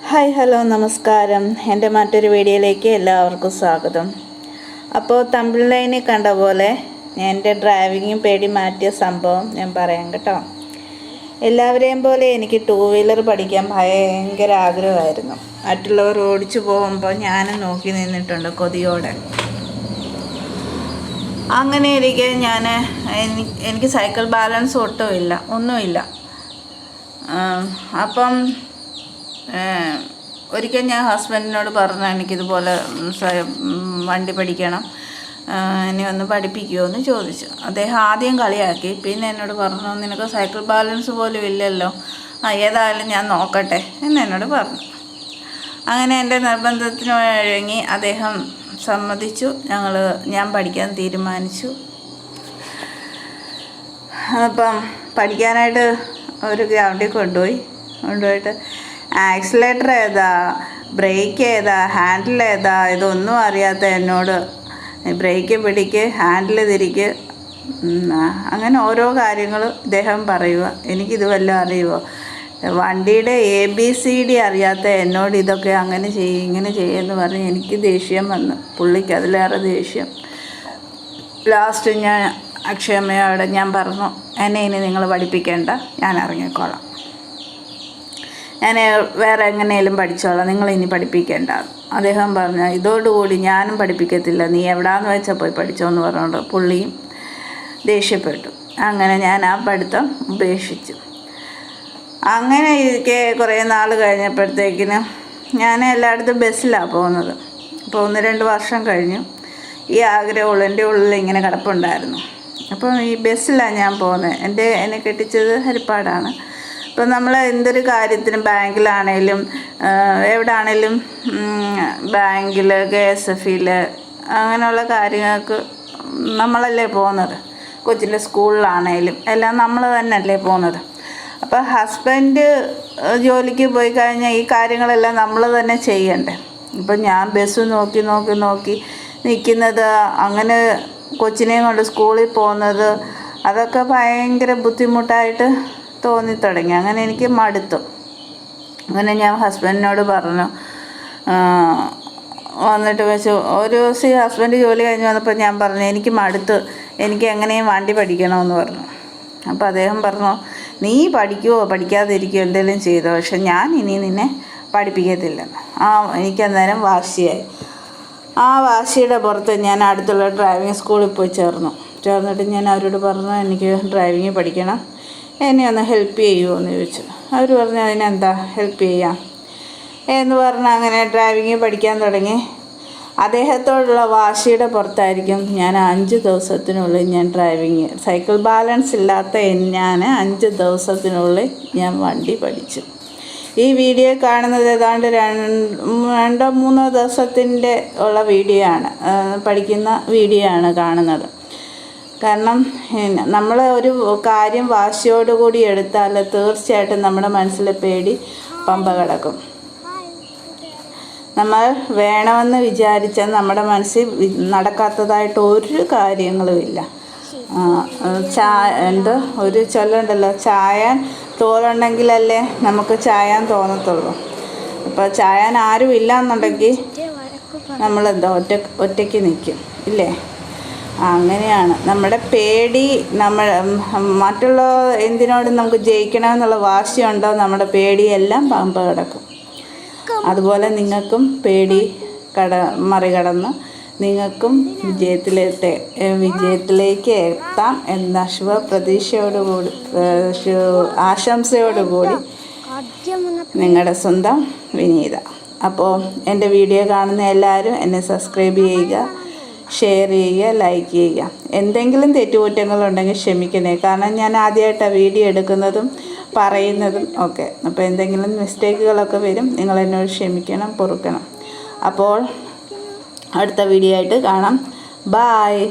Hi hello നമസ്കാരം. എൻ്റെ മറ്റൊരു വീഡിയോയിലേക്ക് എല്ലാവർക്കും സ്വാഗതം. അപ്പോൾ തമ്പിലൈനിൽ കണ്ട പോലെ എൻ്റെ ഡ്രൈവിങ്ങും പേടി മാറ്റിയ സംഭവം ഞാൻ പറയാം കേട്ടോ. എല്ലാവരെയും പോലെ എനിക്ക് 2 വീലർ പഠിക്കാൻ ഭയങ്കര ആഗ്രഹമായിരുന്നു. മറ്റുള്ളവർ ഓടിച്ചു പോകുമ്പോൾ ഞാനും നോക്കി നിന്നിട്ടുണ്ട് കൊതിയോടെ. അങ്ങനെ ഇരിക്കെ എനിക്ക് സൈക്കിൾ ബാലൻസ് ഒന്നുമില്ല. അപ്പം ഒരിക്കൽ ഞാൻ ഹസ്ബൻഡിനോട് പറഞ്ഞു എനിക്കിതുപോലെ വണ്ടി പഠിക്കണം, എന്നെ ഒന്ന് പഠിപ്പിക്കുമോ എന്ന് ചോദിച്ചു. അദ്ദേഹം ആദ്യം കളിയാക്കി, പിന്നെ എന്നോട് പറഞ്ഞു നിനക്ക് സൈക്കിൾ ബാലൻസ് പോലും ഇല്ലല്ലോ, ഏതായാലും ഞാൻ നോക്കട്ടെ എന്ന് എന്നോട് പറഞ്ഞു. അങ്ങനെ എൻ്റെ നിർബന്ധത്തിന് വഴങ്ങി അദ്ദേഹം സമ്മതിച്ചു. ഞാൻ പഠിക്കാൻ തീരുമാനിച്ചു. അപ്പം പഠിക്കാനായിട്ട് ഒരു ഗ്രൗണ്ടിൽ കൊണ്ടുപോയിട്ട് ആക്സിലേറ്റർ ഏതാ, ബ്രേക്ക് ഏതാ, ഹാൻഡിൽ ഏതാ, ഇതൊന്നും അറിയാത്ത എന്നോട് ബ്രേക്ക് പിടിക്ക്, ഹാൻഡിൽ തിരിക്ക്, അങ്ങനെ ഓരോ കാര്യങ്ങൾ ഇദ്ദേഹം പറയുക. എനിക്കിത് വല്ലതും അറിയുമോ? വണ്ടിയുടെ ABCD അറിയാത്ത എന്നോട് ഇതൊക്കെ അങ്ങനെ ചെയ്യും ഇങ്ങനെ ചെയ്യുമെന്ന് പറഞ്ഞ് എനിക്ക് ദേഷ്യം വന്നു. പുള്ളിക്ക് അതിലേറെ ദേഷ്യം. ലാസ്റ്റ് ഞാൻ അക്ഷയമയോടെ ഞാൻ പറഞ്ഞു, എന്നെ ഇനി നിങ്ങൾ പഠിപ്പിക്കേണ്ട, ഞാൻ ഇറങ്ങിക്കോളാം, ഞാൻ വേറെ എങ്ങനെയും പഠിച്ചോളാം, നിങ്ങളിനി പഠിപ്പിക്കേണ്ട. അദ്ദേഹം പറഞ്ഞു ഇതോടുകൂടി ഞാനും പഠിപ്പിക്കത്തില്ല, നീ എവിടാന്ന് വെച്ചാൽ പോയി പഠിച്ചോന്ന് പറഞ്ഞുകൊണ്ട് പുള്ളിയും ദേഷ്യപ്പെട്ടു. അങ്ങനെ ഞാൻ ആ പഠിത്തം ഉപേക്ഷിച്ചു. അങ്ങനെ ഇരിക്കെ കുറേ നാൾ കഴിഞ്ഞപ്പോഴത്തേക്കിന് ഞാൻ എല്ലായിടത്തും ബസ്സിലാണ് പോകുന്നത്. അപ്പോൾ 1-2 വർഷം കഴിഞ്ഞു. ഈ ആഗ്രഹമുള്ള എൻ്റെ ഉള്ളിൽ ഇങ്ങനെ കിടപ്പുണ്ടായിരുന്നു. അപ്പോൾ ഈ ബസ്സിലാണ് ഞാൻ പോകുന്നത്. എന്നെ കെട്ടിച്ചത് ഹരിപ്പാടാണ്. ഇപ്പം നമ്മൾ എന്തൊരു കാര്യത്തിനും ബാങ്കിലാണേലും എവിടെയാണേലും ബാങ്കിൽ, KSF-ൽ അങ്ങനെയുള്ള കാര്യങ്ങൾക്ക് നമ്മളല്ലേ പോകുന്നത്. കൊച്ചിൻ്റെ സ്കൂളിലാണേലും എല്ലാം നമ്മൾ തന്നെയല്ലേ പോകുന്നത്. അപ്പോൾ ഹസ്ബൻഡ് ജോലിക്ക് പോയി കഴിഞ്ഞാൽ ഈ കാര്യങ്ങളെല്ലാം നമ്മൾ തന്നെ ചെയ്യണ്ടേ. ഇപ്പം ഞാൻ ബസ് നോക്കി നിൽക്കുന്നത്, അങ്ങനെ കൊച്ചിനെയും കൊണ്ട് സ്കൂളിൽ പോകുന്നത്, അതൊക്കെ ഭയങ്കര ബുദ്ധിമുട്ടായിട്ട് തോന്നിത്തുടങ്ങി. അങ്ങനെ എനിക്ക് മടുത്തു. അങ്ങനെ ഞാൻ ഹസ്ബൻഡിനോട് പറഞ്ഞു. വന്നിട്ട് വെച്ചു ഒരു ദിവസം ഹസ്ബൻഡ് ജോലി കഴിഞ്ഞ് വന്നപ്പോൾ ഞാൻ പറഞ്ഞു എനിക്ക് മടുത്ത്, എനിക്ക് എങ്ങനെയും വണ്ടി പഠിക്കണമെന്ന് പറഞ്ഞു. അപ്പോൾ അദ്ദേഹം പറഞ്ഞു നീ പഠിക്കുമോ പഠിക്കാതിരിക്കുമോ എന്തെങ്കിലും ചെയ്തോ, പക്ഷെ ഞാൻ ഇനി നിന്നെ പഠിപ്പിക്കത്തില്ലെന്ന്. എനിക്കന്നേരം വാശിയായി. ആ വാശിയുടെ പുറത്ത് ഞാൻ അടുത്തുള്ള ഡ്രൈവിംഗ് സ്കൂളിൽ പോയി ചേർന്നിട്ട് ഞാൻ അവരോട് പറഞ്ഞു എനിക്ക് ഡ്രൈവിംഗ് പഠിക്കണം, എന്നെ ഒന്ന് ഹെൽപ്പ് ചെയ്യുമോ എന്ന് ചോദിച്ചു. അവർ പറഞ്ഞു അതിനെന്താ ഹെൽപ്പ് ചെയ്യാം എന്ന് പറഞ്ഞ് അങ്ങനെ ഡ്രൈവിംഗ് പഠിക്കാൻ തുടങ്ങി. അദ്ദേഹത്തോടുള്ള വാശിയുടെ പുറത്തായിരിക്കും ഞാൻ 5 ദിവസത്തിനുള്ളിൽ ഞാൻ സൈക്കിൾ ബാലൻസ് ഇല്ലാത്ത ഞാൻ 5 ദിവസത്തിനുള്ളിൽ ഞാൻ വണ്ടി പഠിച്ചു. ഈ വീഡിയോ കാണുന്നത് ഏതാണ്ട് 2-3 ദിവസത്തിൻ്റെ ഉള്ള വീഡിയോ ആണ്, പഠിക്കുന്ന വീഡിയോ ആണ് കാണുന്നത്. കാരണം നമ്മൾ ഒരു കാര്യം വാശിയോടുകൂടി എടുത്താൽ തീർച്ചയായിട്ടും നമ്മുടെ മനസ്സിലെ പേടി പമ്പ കിടക്കും. നമ്മൾ വേണമെന്ന് വിചാരിച്ചാൽ നമ്മുടെ മനസ്സിൽ നടക്കാത്തതായിട്ട് ഒരു കാര്യങ്ങളുമില്ല. ഒരു ചൊല്ലുണ്ടല്ലോ, ചായാൻ തോലുണ്ടെങ്കിലല്ലേ നമുക്ക് ചായാൻ തോന്നത്തുള്ളൂ. അപ്പോൾ ചായാൻ ആരും ഇല്ല എന്നുണ്ടെങ്കിൽ നമ്മളെന്താ ഒറ്റയ്ക്ക് നിൽക്കും ഇല്ലേ? അങ്ങനെയാണ് നമ്മുടെ പേടി. മറ്റുള്ള എന്തിനോടും നമുക്ക് ജയിക്കണമെന്നുള്ള വാശിയുണ്ടോ നമ്മുടെ പേടിയെല്ലാം പമ്പ കിടക്കും. അതുപോലെ നിങ്ങൾക്കും പേടി മറികടന്ന് നിങ്ങൾക്കും വിജയത്തിലേക്ക് എത്താം എന്ന ആശംസയോടുകൂടി നിങ്ങളുടെ സ്വന്തം വിനീത. അപ്പോൾ എൻ്റെ വീഡിയോ കാണുന്ന എല്ലാവരും എന്നെ സബ്സ്ക്രൈബ് ചെയ്യുക, ഷെയർ ചെയ്യുക, ലൈക്ക് ചെയ്യുക. എന്തെങ്കിലും തെറ്റുകുറ്റങ്ങളുണ്ടെങ്കിൽ ക്ഷമിക്കണേ, കാരണം ഞാൻ ആദ്യമായിട്ടാണ് വീഡിയോ എടുക്കുന്നതും പറയുന്നതും ഒക്കെ. അപ്പോൾ എന്തെങ്കിലും മിസ്റ്റേക്കുകളൊക്കെ വരും, നിങ്ങളെന്നോട് ക്ഷമിക്കണം, പൊറുക്കണം. അപ്പോൾ അടുത്ത വീഡിയോ ആയിട്ട് കാണാം. ബായ്.